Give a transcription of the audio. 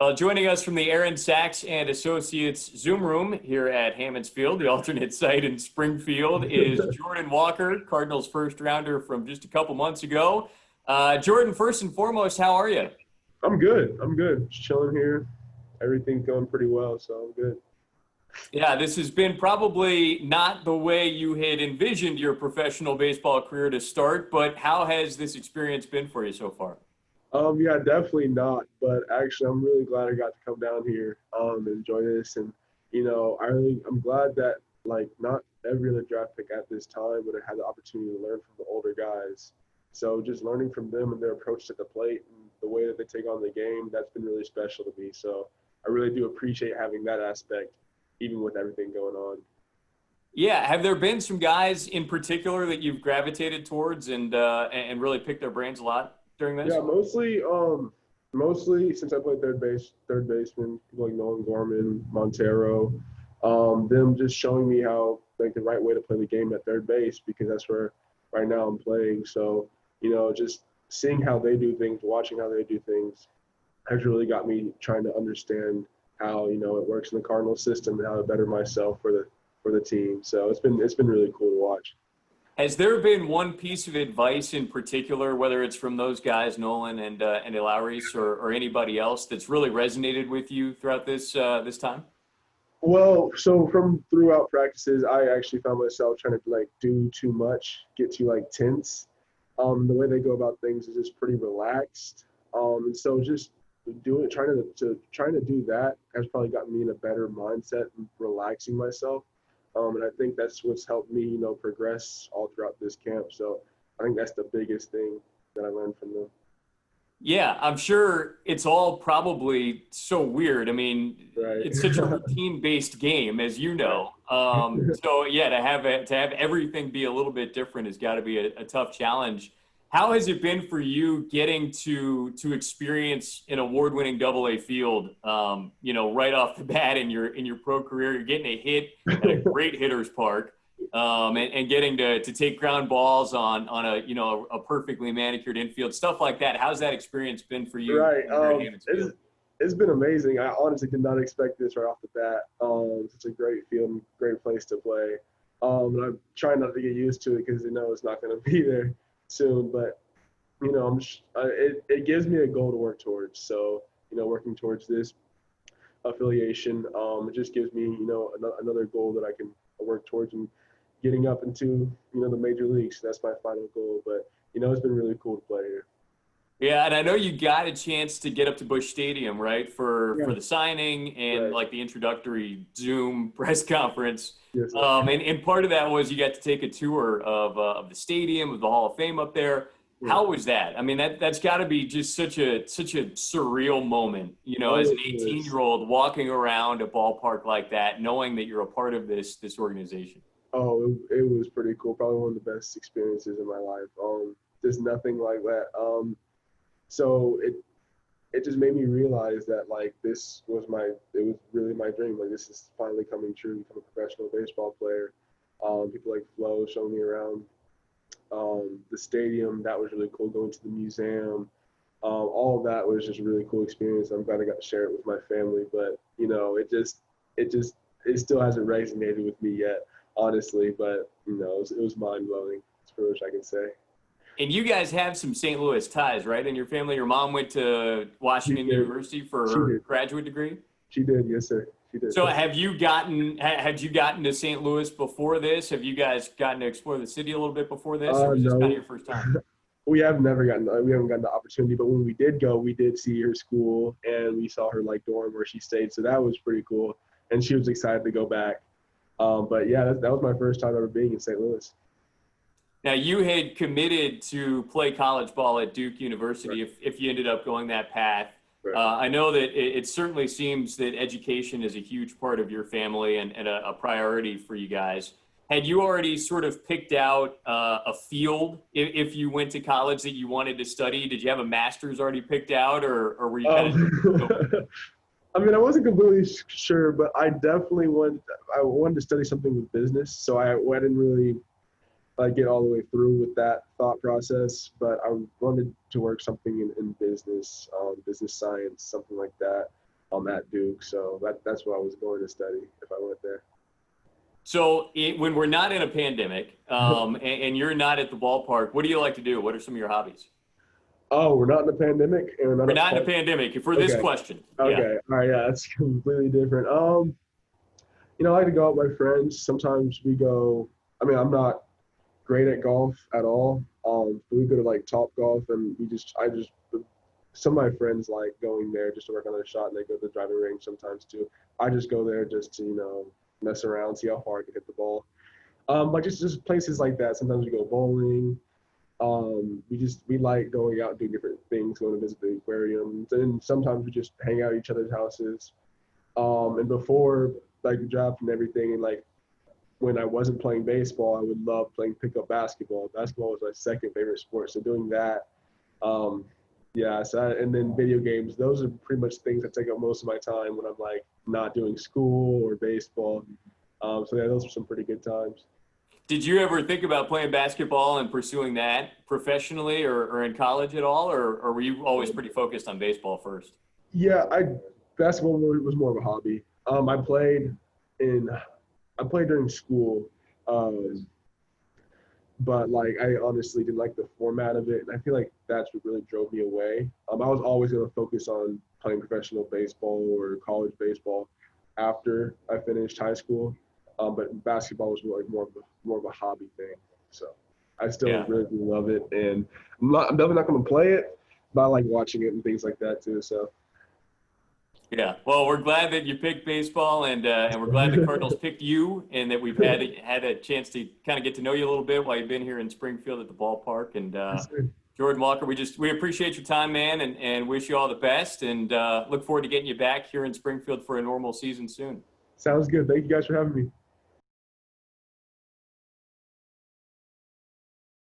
Well, joining us from the Aaron Sachs and Associates Zoom room here at Hammons Field, the alternate site in Springfield, is Jordan Walker, Cardinals first rounder from just a couple months ago. Jordan, first and foremost, how are you? I'm good. I'm good. Just chilling here. Everything's going pretty well, so I'm good. Yeah, this has been probably not the way you had envisioned your professional baseball career to start, but how has this experience been for you so far? Yeah, definitely not. But actually, I'm really glad I got to come down here, and enjoy this. And I'm glad that like not every other draft pick at this time would have had the opportunity to learn from the older guys. So just learning from them and their approach to the plate and the way that they take on the game, that's been really special to me. So I really do appreciate having that aspect, even with everything going on. Yeah, have there been some guys in particular that you've gravitated towards and really picked their brains a lot during this? Yeah, mostly since I played third baseman, people like Nolan Gorman, Montero, them just showing me how like the right way to play the game at third base because that's where right now I'm playing. So, just seeing how they do things, watching how they do things, has really got me trying to understand how it works in the Cardinal system and how to better myself for the team. So it's been really cool to watch. Has there been one piece of advice in particular, whether it's from those guys, Nolan and Ilaris, or anybody else, that's really resonated with you throughout this time? Well, so from throughout practices, I actually found myself trying to like do too much, get too like tense. The way they go about things is just pretty relaxed. And so just doing trying to do that has probably gotten me in a better mindset and relaxing myself. And I think that's what's helped me, progress all throughout this camp. So I think that's the biggest thing that I learned from them. Yeah, I'm sure it's all probably so weird. I mean, Right. it's such a routine-based game, as you Right. know. So yeah, to have everything be a little bit different has got to be a tough challenge. How has it been for you getting to experience an award-winning Double A field? Right off the bat in your pro career, you're getting a hit at a great hitter's park and getting to take ground balls on a perfectly manicured infield, stuff like that. How's that experience been for you Right. here at Hammons Field? It's been amazing. I honestly did not expect this right off the bat. Such a great field, great place to play. And I'm trying not to get used to it because it's not going to be there soon. But it gives me a goal to work towards. So working towards this affiliation, it just gives me another goal that I can work towards and getting up into the major leagues. That's my final goal. But it's been really cool to play here. Yeah, and I know you got a chance to get up to Busch Stadium, right, for Yeah. the signing and Right. like the introductory Zoom press conference. Yes, sir. And part of that was you got to take a tour of the stadium, of the Hall of Fame up there. Yeah. How was that? I mean, that's got to be just such a surreal moment, Oh, as an it is. 18-year-old walking around a ballpark like that, knowing that you're a part of this organization. Oh, it was pretty cool. Probably one of the best experiences in my life. There's nothing like that. So it just made me realize that like it was really my dream. Like this is finally coming true. Become a professional baseball player. People like Flo showing me around the stadium. That was really cool. Going to the museum. All of that was just a really cool experience. I'm glad I got to share it with my family. But it just it still hasn't resonated with me yet, honestly. But it was mind blowing. That's pretty much I can say. And you guys have some St. Louis ties, right? In your family, your mom went to She Washington did. University for She her did. graduate degree. She did. Yes, sir. She did. So had you gotten to St. Louis before this? Have you guys gotten to explore the city a little bit before this, or was this kind of No, your first time? we haven't gotten the opportunity, but when we did go, we did see her school and we saw her like dorm where she stayed. So that was pretty cool. And she was excited to go back. But yeah, that was my first time ever being in St. Louis. Now you had committed to play college ball at Duke Right. University if you ended up going that path. Right. I know that it certainly seems that education is a huge part of your family and a priority for you guys. Had you already sort of picked out a field if you went to college that you wanted to study? Did you have a master's already picked out, or were you kind of Um, I mean, I wasn't completely sure, but I wanted to study something with business. So I didn't really get all the way through with that thought process, but I wanted to work something in business, business science, something like that. at Duke. So that's what I was going to study if I went there. So when we're not in a pandemic and you're not at the ballpark, what do you like to do? What are some of your hobbies? Oh, we're not in a pandemic and we're not We're a not in a part. pandemic for this Okay. question. Yeah. Okay. All right. Yeah, that's completely different. I like to go out with my friends. Sometimes we go. I mean, I'm not great at golf at all. But we go to like Top Golf, and I just, some of my friends like going there just to work on their shot, and they go to the driving range sometimes too. I just go there just to mess around, see how far I can hit the ball. Like just places like that. Sometimes we go bowling. We like going out and doing different things, going to visit the aquariums, and sometimes we just hang out at each other's houses. And before like the draft and everything, and like when I wasn't playing baseball, I would love playing pickup basketball. Basketball was my second favorite sport, so doing that. Um, yeah, and then video games. Those are pretty much things that take up most of my time when I'm like not doing school or baseball. So yeah, those are some pretty good times. Did you ever think about playing basketball and pursuing that professionally or in college at all, or were you always pretty focused on baseball first? Yeah, I basketball was more of a hobby. In I played during school, um, but like I honestly didn't like the format of it, and I feel like that's what really drove me away. I was always going to focus on playing professional baseball or college baseball after I finished high school, but basketball was more of a hobby thing. So I still Yeah. really do love it, and I'm definitely not going to play it, but I like watching it and things like that too. So. Yeah. Well, we're glad that you picked baseball, and we're glad the Cardinals picked you, and that we've had a chance to kind of get to know you a little bit while you've been here in Springfield at the ballpark. And Yes, sir. Jordan Walker, we appreciate your time, man, and wish you all the best, and look forward to getting you back here in Springfield for a normal season soon. Sounds good. Thank you guys for having me.